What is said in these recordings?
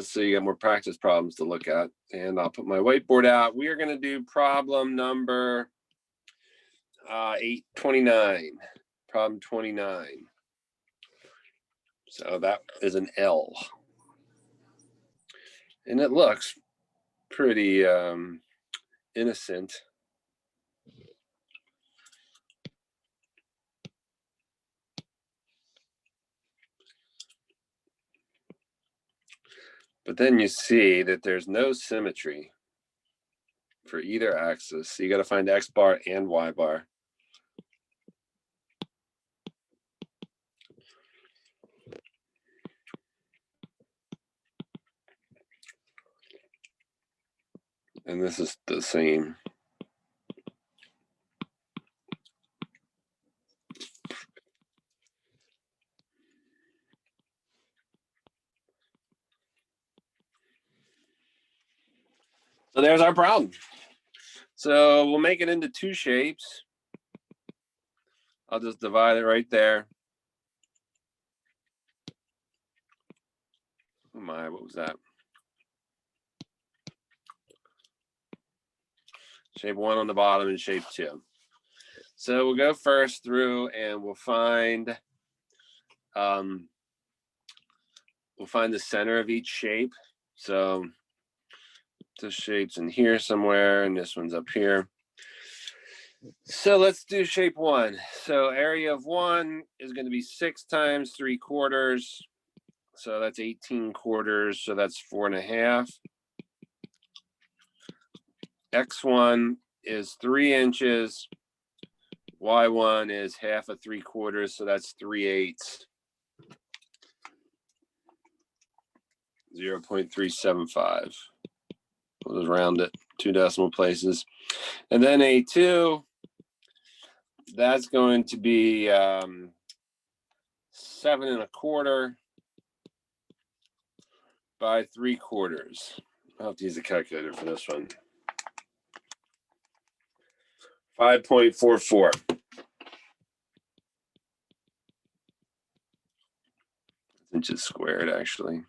so you got more practice problems to look at. And I'll put my whiteboard out. We are going to do problem number 829. Problem 29. So that is an L. And it looks pretty innocent. But then you see that there's no symmetry for either axis. So you got to find X bar and Y bar. And this is the same. So there's our problem. So we'll make it into two shapes. I'll just divide it right there. Oh my, what was that? Shape 1 on the bottom and shape 2. So we'll go first through and we'll find the center of each shape. So this shape's in here somewhere and this one's up here. So let's do shape 1. So area of 1 is going to be 6 times 3/4. So that's 18 quarters. So that's 4.5. X1 is 3 inches. Y1 is 1/2 of 3/4. So that's 3/8. 0.375. We'll just round it 2 decimal places. And then A2, that's going to be 7.25 by 3/4. I'll have to use a calculator for this one. 5.44. Inches squared, actually.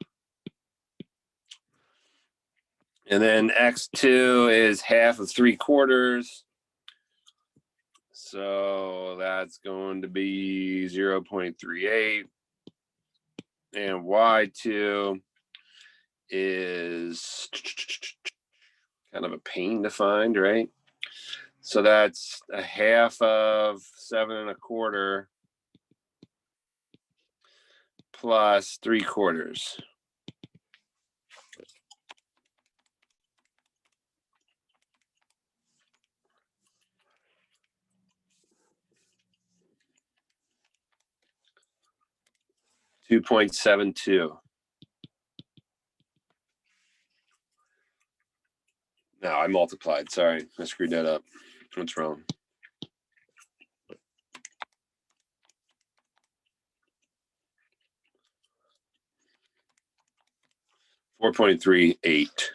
And then X2 is 1/2 of 3/4. So that's going to be 0.38. And Y2 is kind of a pain to find, right? So that's 1/2 of 7.25 plus 3/4. $2.72. No, I multiplied. Sorry, I screwed that up. What's wrong? $4.38.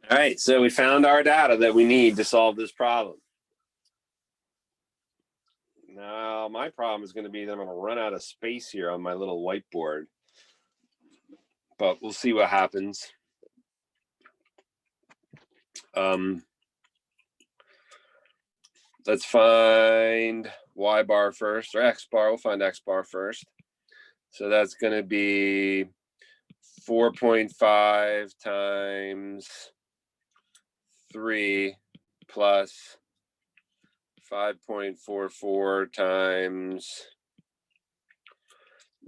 All right, so we found our data that we need to solve this problem. Now, my problem is going to be that I'm going to run out of space here on my little whiteboard. But we'll see what happens. Let's find Y bar first, or X bar. We'll find X bar first. So that's going to be 4.5 times 3 plus 5.44 times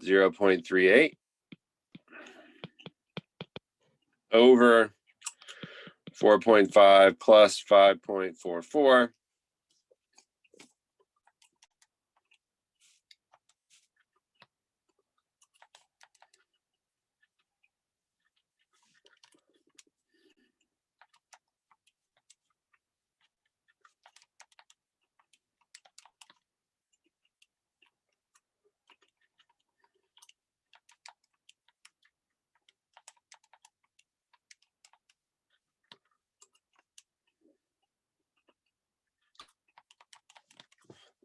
0.38 over 4.5 plus 5.44.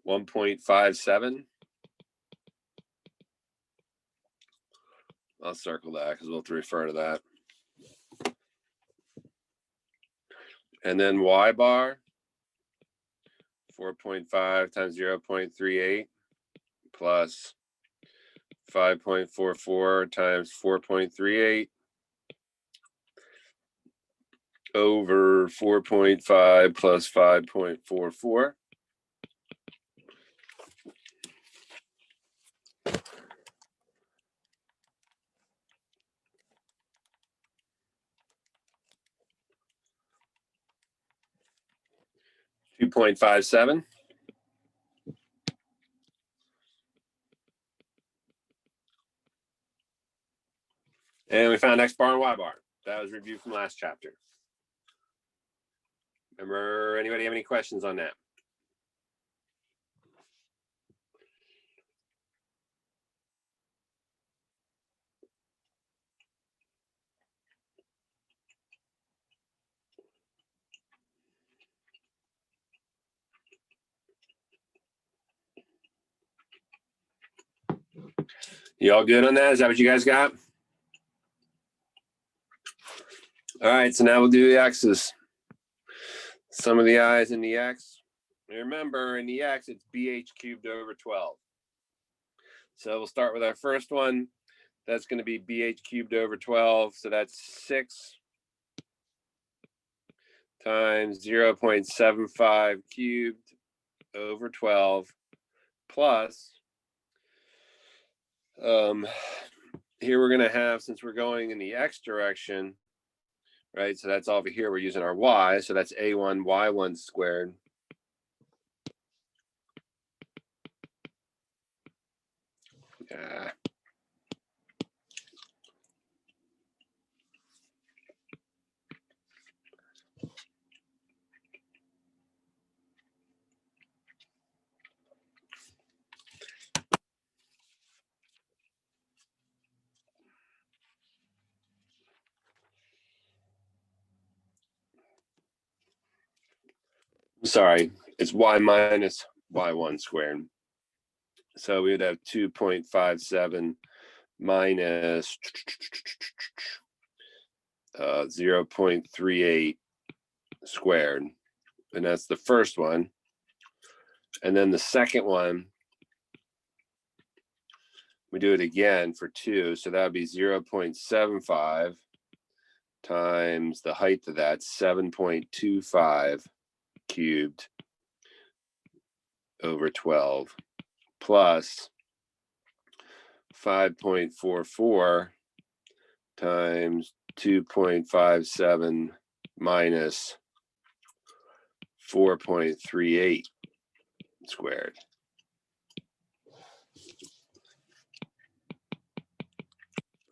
$1.57. I'll circle that because we'll have to refer to that. And then y bar, 4.5 times 0.38 plus 5.44 times 4.38 over 4.5 plus 5.44. $2.57. And we found X bar and Y bar. That was review from last chapter. Remember, anybody have any questions on that? You all good on that? Is that what you guys got? All right, so now we'll do the x's. Sum of the i's in the x. Remember, in the x, it's bh cubed over 12. So we'll start with our first one. That's going to be bh cubed over 12. So that's 6 times 0.75 cubed over 12 plus, here we're going to have, since we're going in the x direction, right? So that's over here, we're using our y. So that's a1 y1 squared. Yeah. Sorry, it's y minus y1 squared. So we would have 2.57 minus 0.38 squared. And that's the first one. And then the second one, we do it again for 2. So that would be 0.75 times the height of that, 7.25 cubed over 12 plus 5.44 times 2.57 minus 4.38 squared.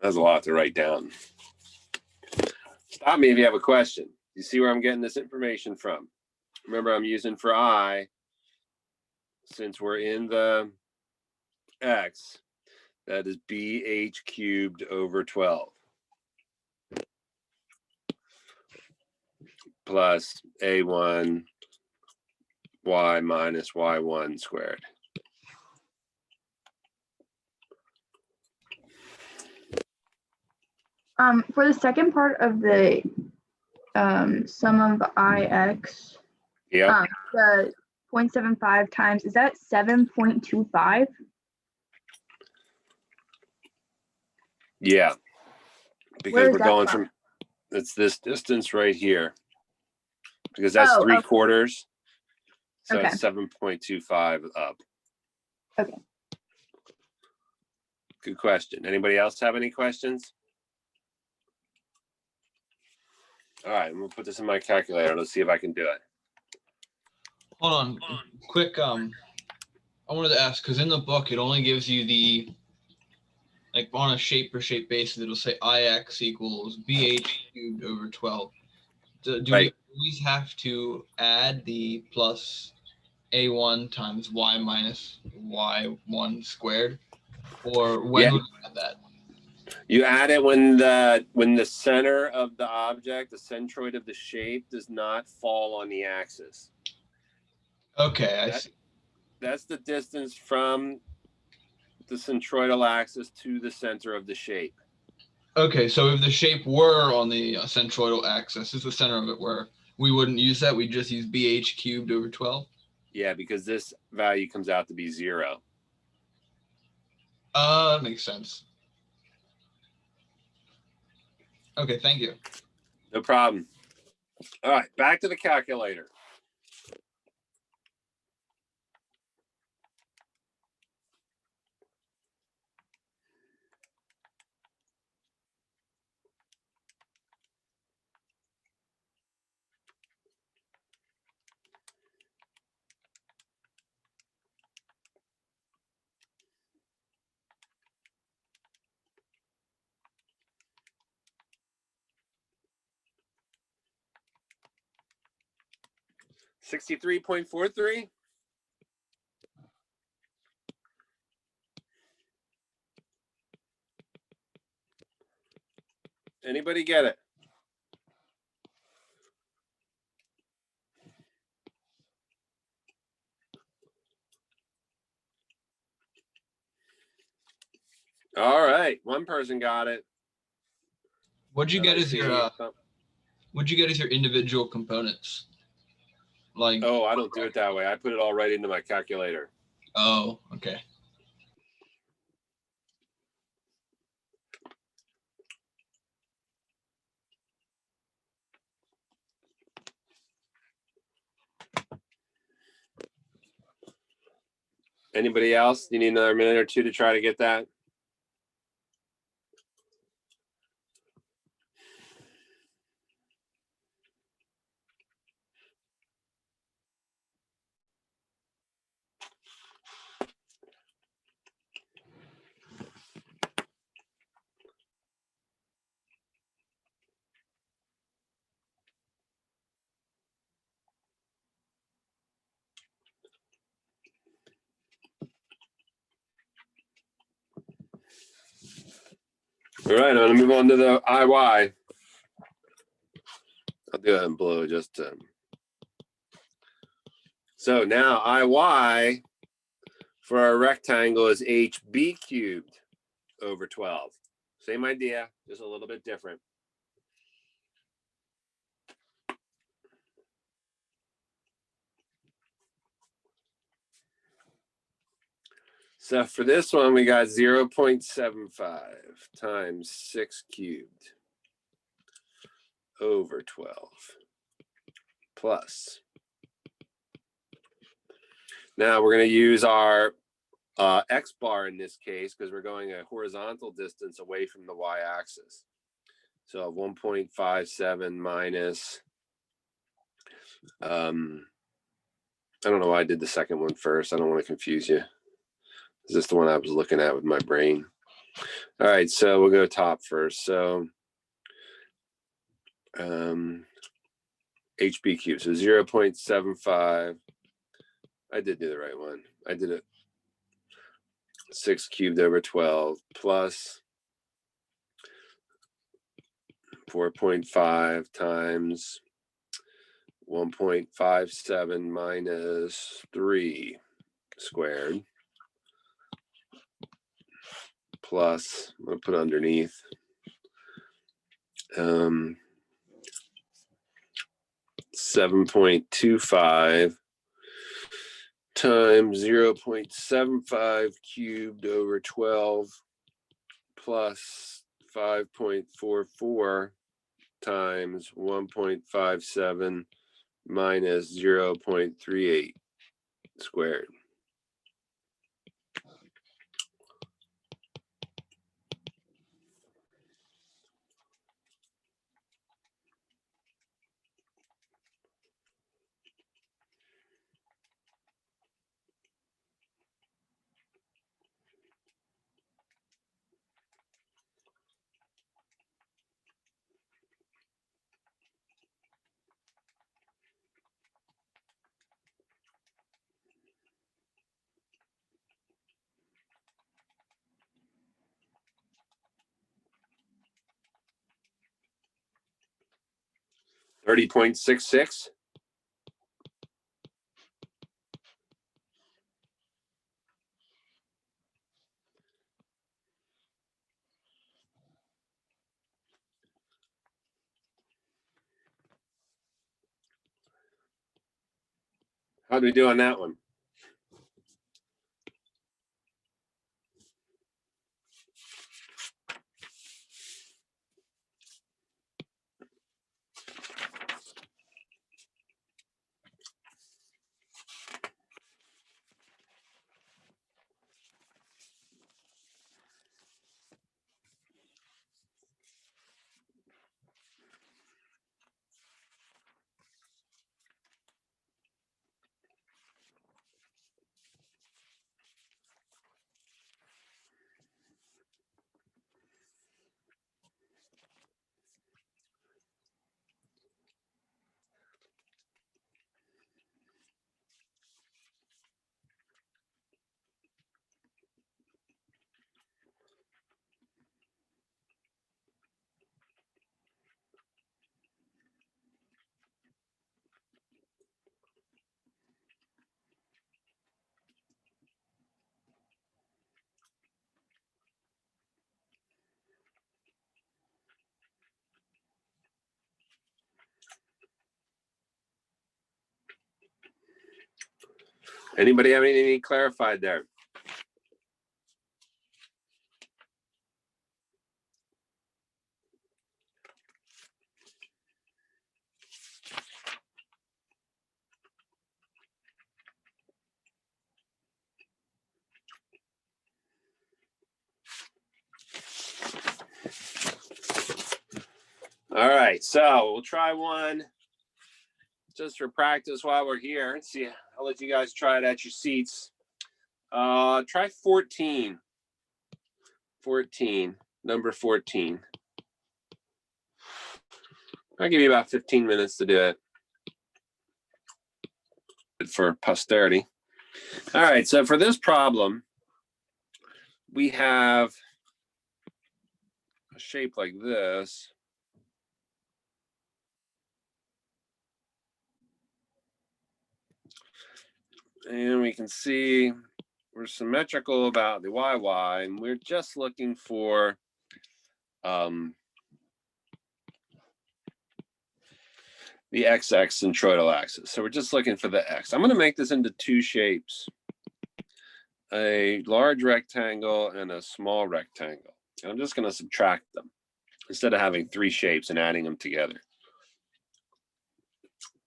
That's a lot to write down. Stop me if you have a question. You see where I'm getting this information from? Remember, I'm using for I, since we're in the x, that is bh cubed over 12 plus a1 y minus y1 squared. For the second part of the sum of ix, Yeah. the 0.75 times, is that 7.25? Yeah. Because we're going from? it's this distance right here. Because that's 3/4. So okay. it's 7.25 up. Okay. Good question. Anybody else have any questions? All right, I'm gonna put this in my calculator. Let's see if I can do it. Hold on, quick. I wanted to ask, because in the book it only gives you the, like, on a shape per shape basis, it'll say ix equals bh cubed over 12. Do Right. we always have to add the plus a1 times y minus y1 squared, or when would we add that? You add it when the center of the object, the centroid of the shape, does not fall on the axis. Okay, I see. That's the distance from the centroidal axis to the center of the shape. Okay, so if the shape were on the centroidal axis, if the center of it were, we wouldn't use that. We'd just use BH cubed over 12. Yeah, because this value comes out to be 0. That makes sense. Okay, thank you. No problem. All right, back to the calculator. $63.43. Anybody get it? All right, one person got it. What'd you And get I as your see- what'd you get as your individual components? Like, Oh, I don't do it that way. I put it all right into my calculator. oh, okay. Anybody else? You need another minute or two to try to get that? All right, I'm going to move on to the IY. I'll do it in blue just so now IY for our rectangle is HB cubed over 12. Same idea, just a little bit different. So for this one, we got 0.75 times 6 cubed over 12 plus. Now we're going to use our X bar in this case because we're going a horizontal distance away from the Y axis. So 1.57 minus, I don't know why I did the second one first. I don't want to confuse you. Is this the one I was looking at with my brain? All right, so we'll go top first. So HB cubed, so 0.75. I did do the right one. I did it 6 cubed over 12 plus 4.5 times 1.57 minus 3 squared plus, I'm going to put underneath, 7.25 times 0.75 cubed over 12 plus 5.44 times 1.57 minus 0.38 squared. $30.66. How'd we do on that one? Anybody have anything clarified there? All right, so we'll try one just for practice while we're here. Let's see, I'll let you guys try it at your seats. Try 14. 14, number 14. I'll give you about 15 minutes to do it for posterity. All right, so for this problem, we have a shape like this. And we can see we're symmetrical about the YY, and we're just looking for the XX centroidal axis. So we're just looking for the X. I'm going to make this into two shapes, a large rectangle and a small rectangle. And I'm just going to subtract them instead of having three shapes and adding them together.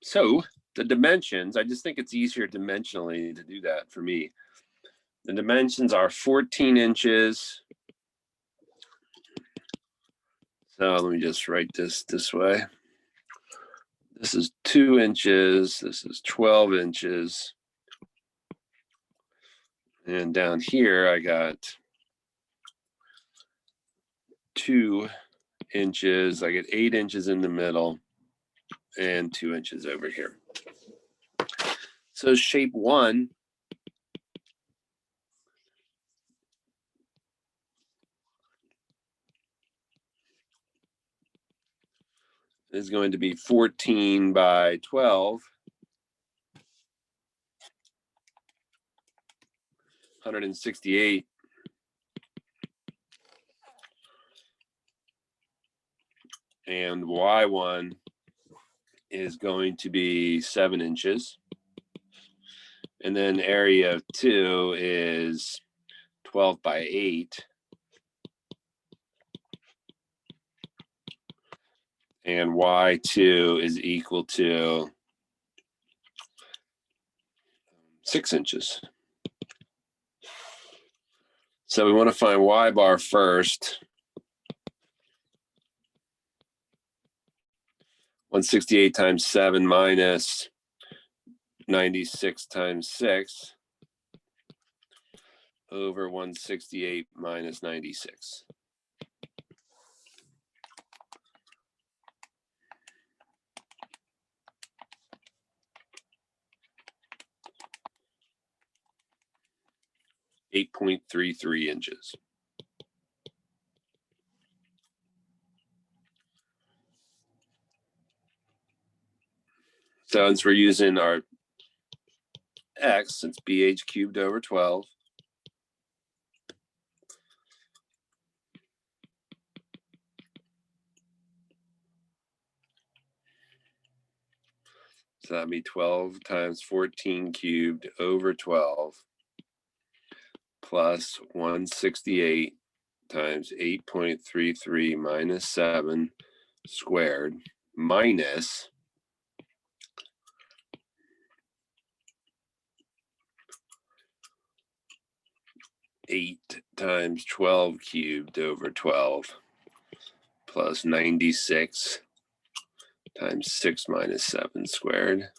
So the dimensions, I just think it's easier dimensionally to do that for me. The dimensions are 14 inches. So let me just write this way. This is 2 inches. This is 12 inches. And down here, I got 2 inches. I get 8 inches in the middle and 2 inches over here. So shape 1 is going to be 14 by 12. 168. And Y1 is going to be 7 inches. And then area of 2 is 12 by 8. And Y2 is equal to 6 inches. So we want to find Y bar first. 168 times 7 minus 96 times 6 over 168 minus 96. .33 inches. So since we're using our X, it's BH cubed over 12. So So that'd be 12 times 14 cubed over 12 plus 168 times 8.33 minus 7 squared minus 8 times 12 cubed over 12 plus 96 times 6 minus 7 squared.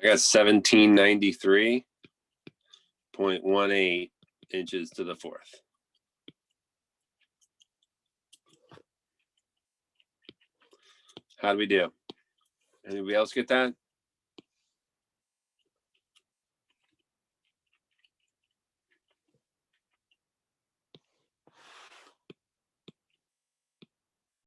I got 1793.18 inches to the fourth. How do we do? Anybody else get that?